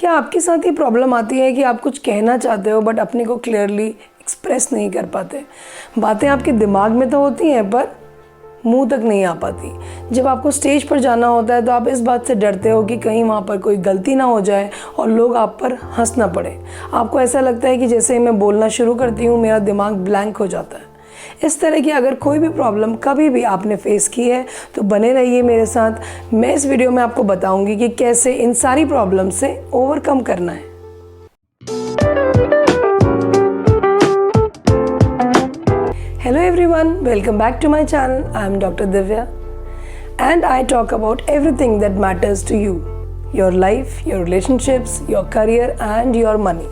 क्या आपके साथ ये प्रॉब्लम आती है कि आप कुछ कहना चाहते हो बट अपने को क्लियरली एक्सप्रेस नहीं कर पाते? बातें आपके दिमाग में तो होती हैं पर मुंह तक नहीं आ पाती। जब आपको स्टेज पर जाना होता है तो आप इस बात से डरते हो कि कहीं वहाँ पर कोई गलती ना हो जाए और लोग आप पर हंस ना पड़े। आपको ऐसा लगता है कि जैसे ही मैं बोलना शुरू करती हूँ मेरा दिमाग ब्लैंक हो जाता है। इस तरह की अगर कोई भी प्रॉब्लम कभी भी आपने फेस की है तो बने रहिए मेरे साथ। मैं इस वीडियो में आपको बताऊंगी कि कैसे इन सारी प्रॉब्लम से ओवरकम करना है। Hello everyone, welcome back to my channel. I am Dr. Divya and I talk about everything that matters to you. Your life, your relationships, your career and your money.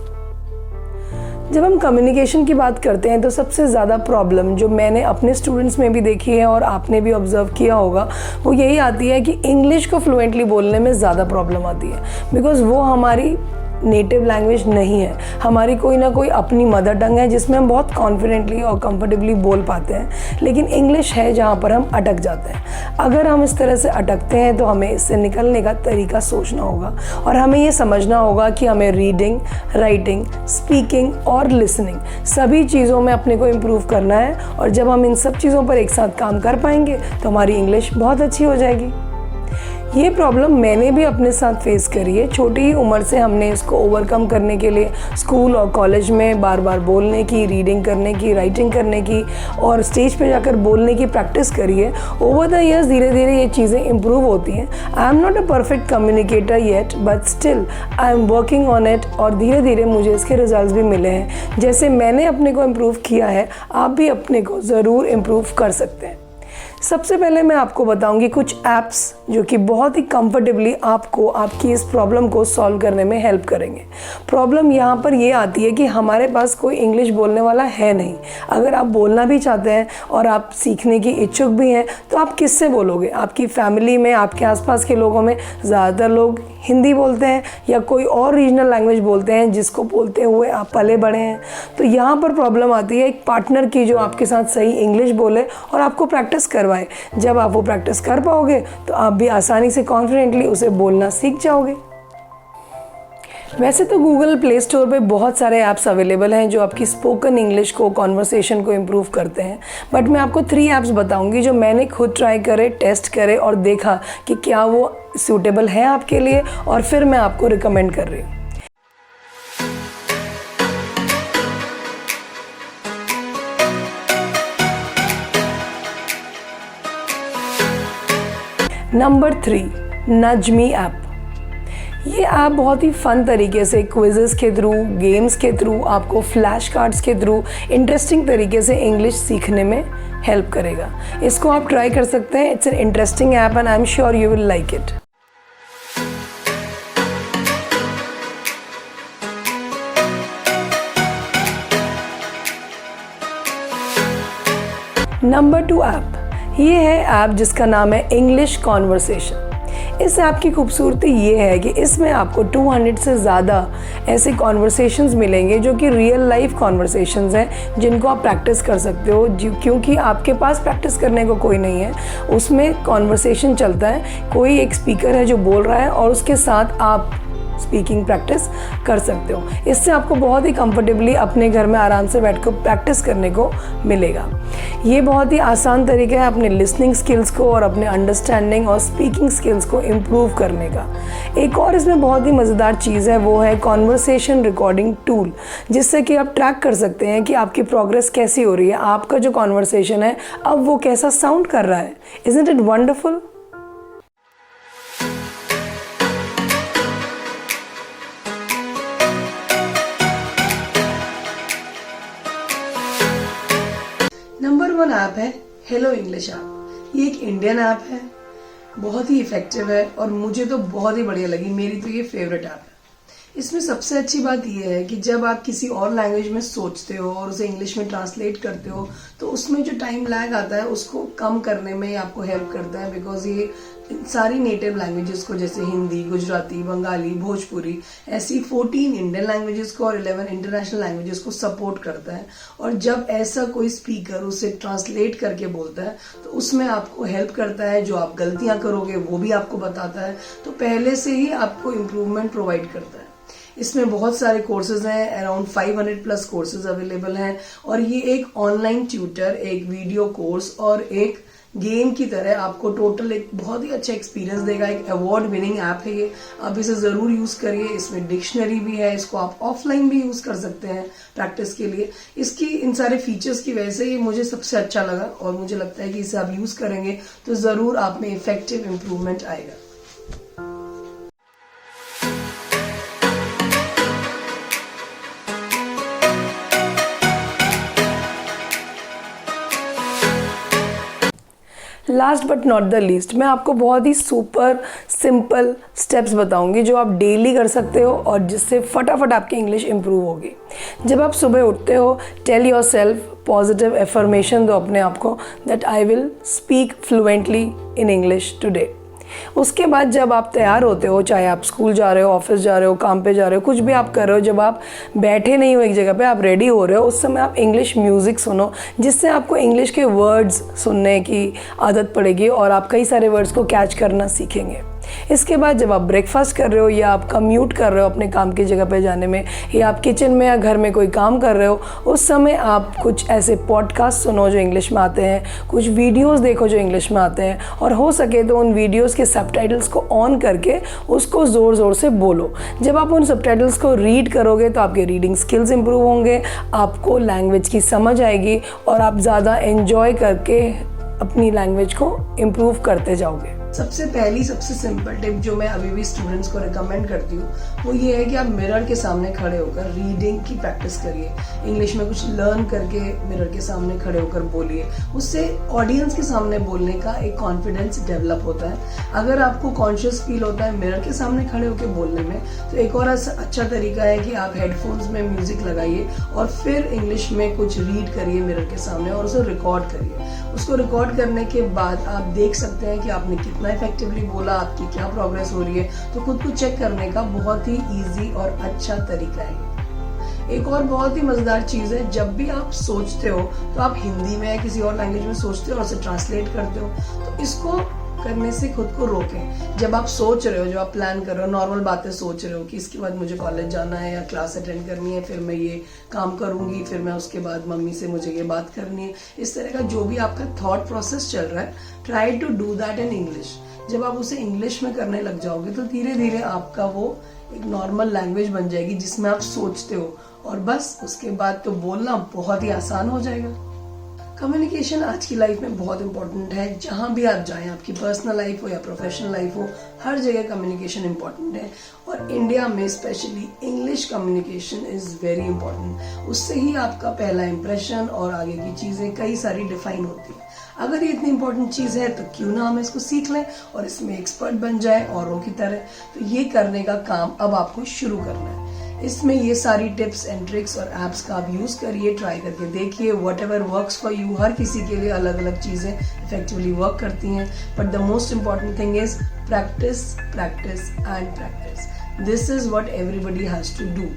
जब हम communication की बात करते हैं तो सबसे ज़्यादा प्रॉब्लम जो मैंने अपने स्टूडेंट्स में भी देखी है और आपने भी ऑब्जर्व किया होगा वो यही आती है कि इंग्लिश को फ्लुएंटली बोलने में ज़्यादा प्रॉब्लम आती है। बिकॉज़ वो हमारी नेटिव लैंग्वेज नहीं है, हमारी कोई ना कोई अपनी मदर टंग है जिसमें हम बहुत कॉन्फिडेंटली और कंफर्टेबली बोल पाते हैं, लेकिन इंग्लिश है जहाँ पर हम अटक जाते हैं। अगर हम इस तरह से अटकते हैं तो हमें इससे निकलने का तरीका सोचना होगा और हमें ये समझना होगा कि हमें रीडिंग, राइटिंग, स्पीकिंग और लिसनिंग सभी चीज़ों में अपने को इम्प्रूव करना है। और जब हम इन सब चीज़ों पर एक साथ काम कर पाएंगे तो हमारी इंग्लिश बहुत अच्छी हो जाएगी। ये प्रॉब्लम मैंने भी अपने साथ फेस करी है। छोटी ही उम्र से हमने इसको ओवरकम करने के लिए स्कूल और कॉलेज में बार बार बोलने की, रीडिंग करने की, राइटिंग करने की और स्टेज पे जाकर बोलने की प्रैक्टिस करी है। ओवर द ईयर्स धीरे धीरे ये चीज़ें इम्प्रूव होती हैं। I am not a perfect communicator yet but still I am working on it और धीरे धीरे मुझे इसके रिजल्ट भी मिले हैं। जैसे मैंने अपने को इम्प्रूव किया है आप भी अपने को ज़रूर इम्प्रूव कर सकते हैं। सबसे पहले मैं आपको बताऊंगी कुछ ऐप्स जो कि बहुत ही कंफर्टेबली आपको आपकी इस प्रॉब्लम को सॉल्व करने में हेल्प करेंगे। प्रॉब्लम यहाँ पर ये आती है कि हमारे पास कोई इंग्लिश बोलने वाला है नहीं। अगर आप बोलना भी चाहते हैं और आप सीखने की इच्छुक भी हैं तो आप किससे बोलोगे? आपकी फैमिली में, आपके आसपास के लोगों में ज़्यादातर लोग हिंदी बोलते हैं या कोई और रीजनल लैंग्वेज बोलते हैं जिसको बोलते हुए आप पले बड़े हैं। तो यहाँ पर प्रॉब्लम आती है एक पार्टनर की जो आपके साथ सही इंग्लिश बोले और आपको प्रैक्टिस करवाए। जब आप वो प्रैक्टिस कर पाओगे तो आप भी आसानी से कॉन्फिडेंटली उसे बोलना सीख जाओगे। वैसे तो गूगल प्ले स्टोर पे बहुत सारे ऐप्स अवेलेबल हैं जो आपकी स्पोकन इंग्लिश को, कॉन्वर्सेशन को इम्प्रूव करते हैं, बट मैं आपको 3 ऐप्स बताऊंगी जो मैंने खुद ट्राई करे, टेस्ट करे और देखा कि क्या वो सूटेबल है आपके लिए और फिर मैं आपको रिकमेंड कर रही हूँ। नंबर 3, नज मी ऐप। ये ऐप बहुत ही फ़न तरीके से क्विज़ेस के थ्रू, गेम्स के थ्रू, आपको फ्लैश कार्ड्स के थ्रू इंटरेस्टिंग तरीके से इंग्लिश सीखने में हेल्प करेगा। इसको आप ट्राई कर सकते हैं। It's an interesting app and I am sure you will like it. Number 2 app, ये है ऐप जिसका नाम है इंग्लिश कॉन्वर्सेशन। इस ऐप की खूबसूरती ये है कि इसमें आपको 200 से ज़्यादा ऐसे कॉन्वर्सेशंस मिलेंगे जो कि रियल लाइफ कॉन्वर्सेशंस हैं जिनको आप प्रैक्टिस कर सकते हो। क्योंकि आपके पास प्रैक्टिस करने को कोई नहीं है, उसमें कॉन्वर्सेशन चलता है, कोई एक स्पीकर है जो बोल रहा है और उसके साथ आप स्पीकिंग प्रैक्टिस कर सकते हो। इससे आपको बहुत ही कंफर्टेबली अपने घर में आराम से बैठकर प्रैक्टिस करने को मिलेगा। ये बहुत ही आसान तरीका है अपने लिसनिंग स्किल्स को और अपने अंडरस्टैंडिंग और स्पीकिंग स्किल्स को इम्प्रूव करने का। एक और इसमें बहुत ही मज़ेदार चीज़ है, वो है कॉन्वर्सेशन रिकॉर्डिंग टूल, जिससे कि आप ट्रैक कर सकते हैं कि आपकी प्रोग्रेस कैसी हो रही है, आपका जो कॉन्वर्सेशन है अब वो कैसा साउंड कर रहा है। Isn't it wonderful? Number 1 app है हेलो इंग्लिश ऐप। ये एक इंडियन ऐप है, बहुत ही इफेक्टिव है और मुझे तो बहुत ही बढ़िया लगी। मेरी तो ये फेवरेट ऐप है। इसमें सबसे अच्छी बात यह है कि जब आप किसी और लैंग्वेज में सोचते हो और उसे इंग्लिश में ट्रांसलेट करते हो तो उसमें जो टाइम लैग आता है उसको कम करने में आपको हेल्प करता है। बिकॉज ये सारी नेटिव लैंग्वेजेस को, जैसे हिंदी, गुजराती, बंगाली, भोजपुरी, ऐसी 14 इंडियन लैंग्वेजेस को और 11 इंटरनेशनल लैंग्वेजेस को सपोर्ट करता है। और जब ऐसा कोई स्पीकर उसे ट्रांसलेट करके बोलता है तो उसमें आपको हेल्प करता है। जो आप गलतियां करोगे वो भी आपको बताता है, तो पहले से ही आपको इम्प्रूवमेंट प्रोवाइड करता है। इसमें बहुत सारे कोर्सेज हैं, अराउंड 500 प्लस कोर्सेज अवेलेबल हैं और ये एक ऑनलाइन ट्यूटर, एक वीडियो कोर्स और एक गेम की तरह आपको टोटल एक बहुत ही अच्छा एक्सपीरियंस देगा। एक अवार्ड विनिंग ऐप है ये, आप इसे ज़रूर यूज़ करिए। इसमें डिक्शनरी भी है, इसको आप ऑफलाइन भी यूज़ कर सकते हैं प्रैक्टिस के लिए। इसकी इन सारे फीचर्स की वजह से ये मुझे सबसे अच्छा लगा और मुझे लगता है कि इसे आप यूज़ करेंगे तो ज़रूर आप में इफेक्टिव इम्प्रूवमेंट आएगा। Last but not the least, मैं आपको बहुत ही सुपर सिंपल स्टेप्स बताऊंगी जो आप डेली कर सकते हो और जिससे फटाफट आपकी इंग्लिश इंप्रूव होगी। जब आप सुबह उठते हो, tell yourself positive affirmation दो अपने आप को that I will speak fluently in English today. उसके बाद जब आप तैयार होते हो, चाहे आप स्कूल जा रहे हो, ऑफिस जा रहे हो, काम पे जा रहे हो, कुछ भी आप कर रहे हो, जब आप बैठे नहीं हो एक जगह पे, आप रेडी हो रहे हो, उस समय आप इंग्लिश म्यूज़िक सुनो जिससे आपको इंग्लिश के वर्ड्स सुनने की आदत पड़ेगी और आप कई सारे वर्ड्स को कैच करना सीखेंगे। इसके बाद जब आप ब्रेकफास्ट कर रहे हो या आप कम्यूट कर रहे हो अपने काम की जगह पे जाने में, या आप किचन में या घर में कोई काम कर रहे हो, उस समय आप कुछ ऐसे पॉडकास्ट सुनो जो इंग्लिश में आते हैं, कुछ वीडियोस देखो जो इंग्लिश में आते हैं और हो सके तो उन वीडियोस के सबटाइटल्स को ऑन करके उसको ज़ोर ज़ोर से बोलो। जब आप उन सबटाइटल्स को रीड करोगे तो आपके रीडिंग स्किल्स इंप्रूव होंगे, आपको लैंग्वेज की समझ आएगी और आप ज़्यादा एंजॉय करके अपनी लैंग्वेज को इम्प्रूव करते जाओगे। सबसे पहली सबसे सिंपल टिप जो मैं अभी भी स्टूडेंट्स को रिकमेंड करती हूँ वो ये है कि आप मिरर के सामने खड़े होकर रीडिंग की प्रैक्टिस करिए। इंग्लिश में कुछ लर्न करके मिरर के सामने खड़े होकर बोलिए। उससे ऑडियंस के सामने बोलने का एक कॉन्फिडेंस डेवलप होता है। अगर आपको कॉन्शियस फील होता है मिरर के सामने खड़े होकर बोलने में, तो एक और अच्छा तरीका है कि आप हेडफोन्स में म्यूजिक लगाइए और फिर इंग्लिश में कुछ रीड करिए मिरर के सामने और उसे रिकॉर्ड करिए। उसको रिकॉर्ड करने के बाद आप देख सकते हैं कि आपने कितना इफेक्टिवली बोला, आपकी क्या प्रोग्रेस हो रही है। तो खुद को चेक करने का बहुत ही इजी और अच्छा तरीका है। एक और बहुत ही मजेदार चीज है, जब भी आप सोचते हो तो आप हिंदी में या किसी और लैंग्वेज में सोचते हो और उसे ट्रांसलेट करते हो, तो इसको करने से खुद को रोकें। जब आप सोच रहे हो, जब आप प्लान कर रहे हो, नॉर्मल बातें सोच रहे हो कि इसके बाद मुझे कॉलेज जाना है या क्लास अटेंड करनी है, फिर मैं ये काम करूंगी, फिर मैं उसके बाद मम्मी से मुझे ये बात करनी है, इस तरह का जो भी आपका थॉट प्रोसेस चल रहा है, try to do that in English. जब आप उसे इंग्लिश में करने लग जाओगे तो धीरे धीरे आपका वो एक नॉर्मल लैंग्वेज बन जाएगी जिसमें आप सोचते हो और बस उसके बाद तो बोलना बहुत ही आसान हो जाएगा। कम्युनिकेशन आज की लाइफ में बहुत इंपॉर्टेंट है। जहाँ भी आप जाएं, आपकी पर्सनल लाइफ हो या प्रोफेशनल लाइफ हो, हर जगह कम्युनिकेशन इंपॉर्टेंट है और इंडिया में specially English communication is very important. उससे ही आपका पहला इंप्रेशन और आगे की चीजें कई सारी डिफाइन होती है। अगर ये इतनी इंपॉर्टेंट चीज है तो क्यों ना हम इसको सीख लें और इसमें एक्सपर्ट बन जाए औरों की तरह। तो ये करने का काम अब आपको शुरू करना है। इसमें ये सारी टिप्स एंड ट्रिक्स और एप्स का आप यूज करिए, ट्राई करके देखिए। Whatever works for you, हर किसी के लिए अलग अलग चीजें इफेक्टिवली वर्क करती हैं, but the most important thing is practice practice and practice. This is what everybody has to do.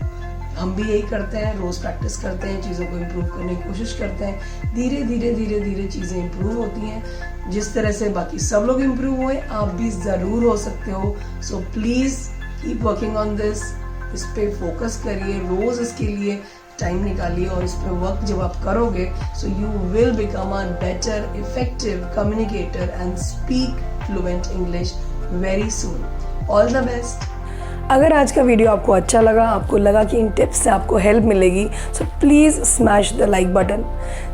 हम भी यही करते हैं, रोज प्रैक्टिस करते हैं, चीज़ों को इम्प्रूव करने की कोशिश करते हैं। धीरे धीरे धीरे धीरे चीज़ें इम्प्रूव होती हैं। जिस तरह से बाकी सब लोग इम्प्रूव हुए, आप भी ज़रूर हो सकते हो। So please keep working on this. इस पे फोकस करिए, रोज इसके लिए टाइम निकालिए और इस पे वर्क जब आप करोगे, so you will become a better effective communicator and speak fluent English very soon. All the best. अगर आज का वीडियो आपको अच्छा लगा, आपको लगा कि इन टिप्स से आपको हेल्प मिलेगी, so please smash the like button,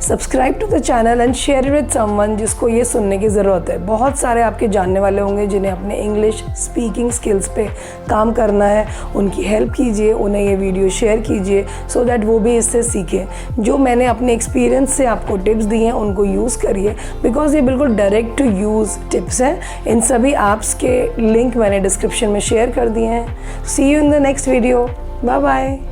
subscribe to the channel and share it with someone जिसको ये सुनने की ज़रूरत है। बहुत सारे आपके जानने वाले होंगे जिन्हें अपने इंग्लिश स्पीकिंग स्किल्स पे काम करना है। उनकी हेल्प कीजिए, उन्हें ये वीडियो शेयर कीजिए सो दैट वो भी इससे सीखें। जो मैंने अपने एक्सपीरियंस से आपको टिप्स दी हैं उनको यूज़ करिए, बिकॉज ये बिल्कुल डायरेक्ट टू यूज़ टिप्स हैं। इन सभी ऐप्स के लिंक मैंने डिस्क्रिप्शन में शेयर कर दिए हैं। See you in the next video. Bye bye.